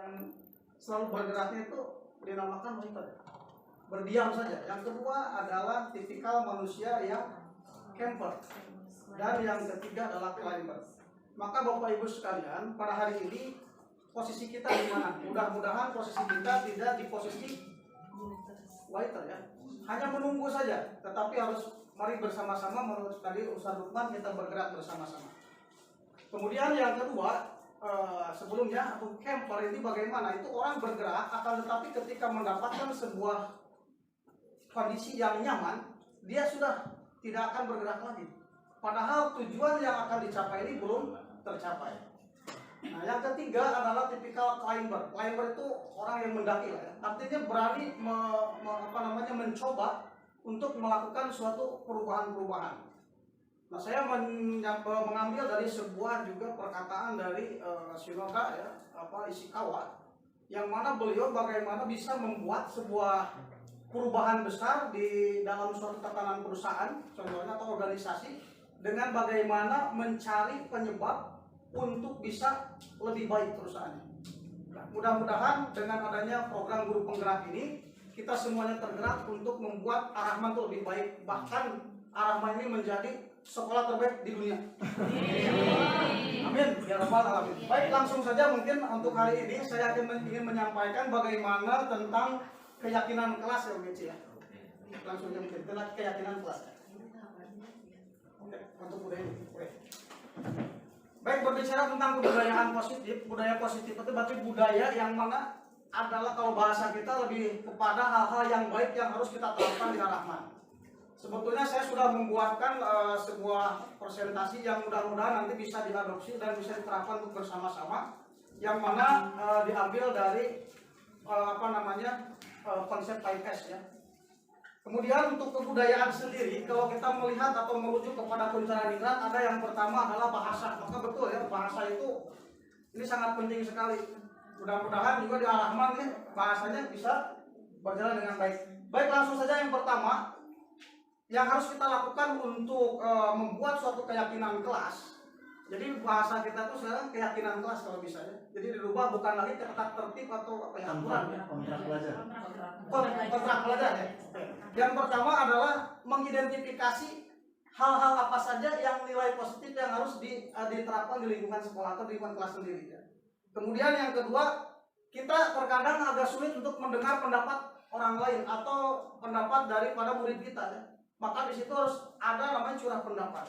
yang selalu bergeraknya itu dinamakan waiter, berdiam saja. Yang kedua adalah tipikal manusia yang camper, dan yang ketiga adalah climber. Maka Bapak Ibu sekalian, pada hari ini posisi kita di mana? Mudah-mudahan posisi kita tidak di posisi waiter ya, hanya menunggu saja, tetapi harus mari bersama-sama menurut tadi Ustaz Lukman, kita bergerak bersama-sama. Kemudian yang kedua, sebelumnya camper ini bagaimana? Itu orang bergerak, akan tetapi ketika mendapatkan sebuah kondisi yang nyaman, dia sudah tidak akan bergerak lagi. Padahal tujuan yang akan dicapai ini belum tercapai. Nah, yang ketiga adalah tipikal climber. Climber itu orang yang mendaki lah ya. Artinya berani mencoba untuk melakukan suatu perubahan-perubahan. Nah, saya mengambil dari sebuah juga perkataan dari Shinoda ya, Ishikawa, yang mana beliau bagaimana bisa membuat sebuah perubahan besar di dalam suatu tatanan perusahaan, contohnya atau organisasi, dengan bagaimana mencari penyebab untuk bisa lebih baik perusahaannya. Nah, mudah-mudahan dengan adanya program guru penggerak ini, kita semuanya tergerak untuk membuat Ar-Rahman itu lebih baik, bahkan Ar-Rahman ini menjadi sekolah terbaik di dunia. Amin ya rabbal alamin. Baik, langsung saja mungkin untuk hari ini saya ingin menyampaikan bagaimana tentang keyakinan kelas ya Beci ya. Langsung mungkin tentang keyakinan kelas. Oke, untuk budaya ini. Oke. Baik, berbicara tentang kebudayaan positif, budaya positif itu berarti budaya yang mana adalah kalau bahasa kita lebih kepada hal-hal yang baik yang harus kita terapkan di Ar-Rahman. Sebetulnya saya sudah membuatkan sebuah presentasi yang mudah-mudahan nanti bisa diadopsi dan bisa diterapkan untuk bersama-sama, yang mana diambil dari konsep 5S ya. Kemudian untuk kebudayaan sendiri, kalau kita melihat atau merujuk kepada Kuncana Ningrat, ada yang pertama adalah bahasa. Maka betul ya, bahasa itu ini sangat penting sekali. Mudah-mudahan juga di Ar-Rahman nih bahasanya bisa berjalan dengan baik. Baik, langsung saja yang pertama yang harus kita lakukan untuk membuat suatu keyakinan kelas. Jadi bahasa kita tuh sekarang keyakinan kelas kalau bisa ya. Jadi dirubah bukan lagi tata tertib atau apa ya, aturan ya. Kontrak pelajar ya. Yang pertama adalah mengidentifikasi hal-hal apa saja yang nilai positif yang harus diterapkan di lingkungan sekolah atau di lingkungan kelas sendiri ya. Kemudian yang kedua, kita terkadang agak sulit untuk mendengar pendapat orang lain atau pendapat daripada murid kita ya. Maka di situ harus ada namanya curah pendapat.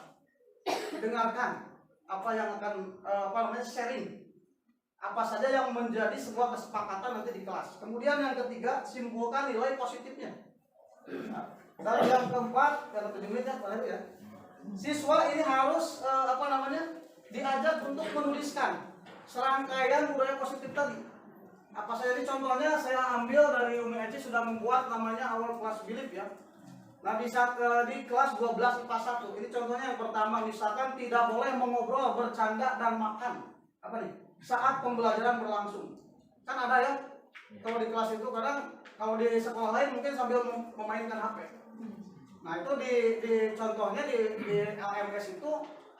Dengarkan apa yang akan sharing. Apa saja yang menjadi sebuah kesepakatan nanti di kelas. Kemudian yang ketiga, simpulkan nilai positifnya. Dan yang keempat, yang 7 menit ya, siswa ini harus diajak untuk menuliskan serangkaian budaya positif tadi. Apa saja ini contohnya saya ambil dari Umi Eci sudah membuat namanya Our Class Belief ya. Nah, bisa di kelas 12 IPA 1. Ini contohnya yang pertama, misalkan tidak boleh mengobrol, bercanda dan makan. Apa nih? Saat pembelajaran berlangsung. Kan ada ya, kalau di kelas itu kadang kalau di sekolah lain mungkin sambil memainkan HP. Nah, itu di contohnya di LMS itu,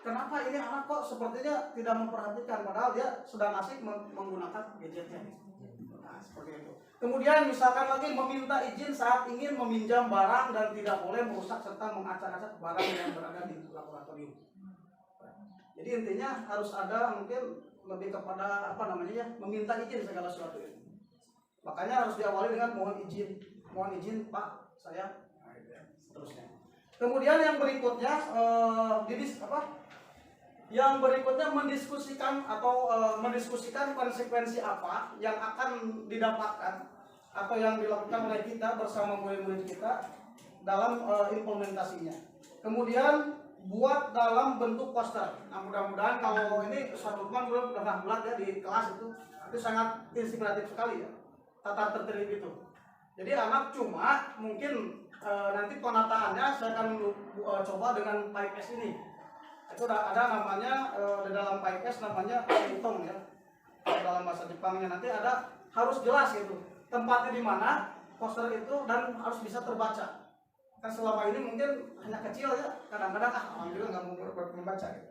kenapa ini anak kok sepertinya tidak memperhatikan padahal dia sedang asik menggunakan gadgetnya. Nah, seperti itu. Kemudian misalkan lagi meminta izin saat ingin meminjam barang dan tidak boleh merusak serta mengacak-acak barang yang berada di laboratorium. Jadi intinya harus ada mungkin lebih kepada meminta izin segala sesuatu itu. Makanya harus diawali dengan mohon izin Pak, saya. Nah, gitu ya. Seterusnya. Kemudian yang berikutnya mendiskusikan konsekuensi apa yang akan didapatkan atau yang dilakukan oleh kita bersama murid-murid kita dalam implementasinya. Kemudian buat dalam bentuk poster. Nah, mudah-mudahan kalau ini Ustaz Lukman belum pernah buat ya di kelas itu sangat inspiratif sekali ya, tata tertib itu. Jadi anak cuma mungkin nanti penataannya saya akan coba dengan 5S ini. Itu ada namanya di dalam 5S namanya hitong ya. Dalam bahasa Jepangnya nanti ada harus jelas gitu. Tempatnya di mana, poster itu, dan harus bisa terbaca. Kan selama ini mungkin hanya kecil ya, kadang-kadang orang juga nggak mau membaca gitu.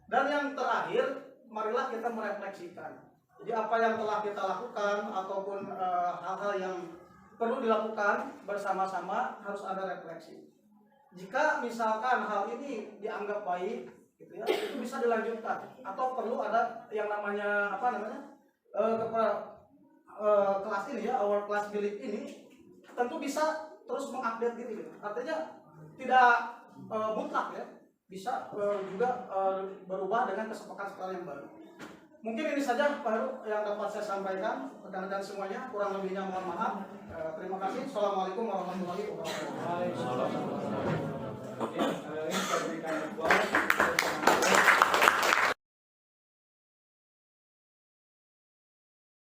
Dan yang terakhir, marilah kita merefleksikan. Jadi apa yang telah kita lakukan ataupun hal-hal yang perlu dilakukan bersama-sama harus ada refleksi. Jika misalkan hal ini dianggap baik, gitu ya, itu bisa dilanjutkan atau perlu ada yang namanya kelas ini ya, our class belief ini tentu bisa terus mengupdate diri. Gitu. Artinya tidak mutlak ya, bisa juga berubah dengan kesepakatan yang baru. Mungkin ini saja Pak Heru yang dapat saya sampaikan. Rekan-rekan semuanya, kurang lebihnya mohon maaf. Terima kasih. Assalamualaikum warahmatullahi wabarakatuh.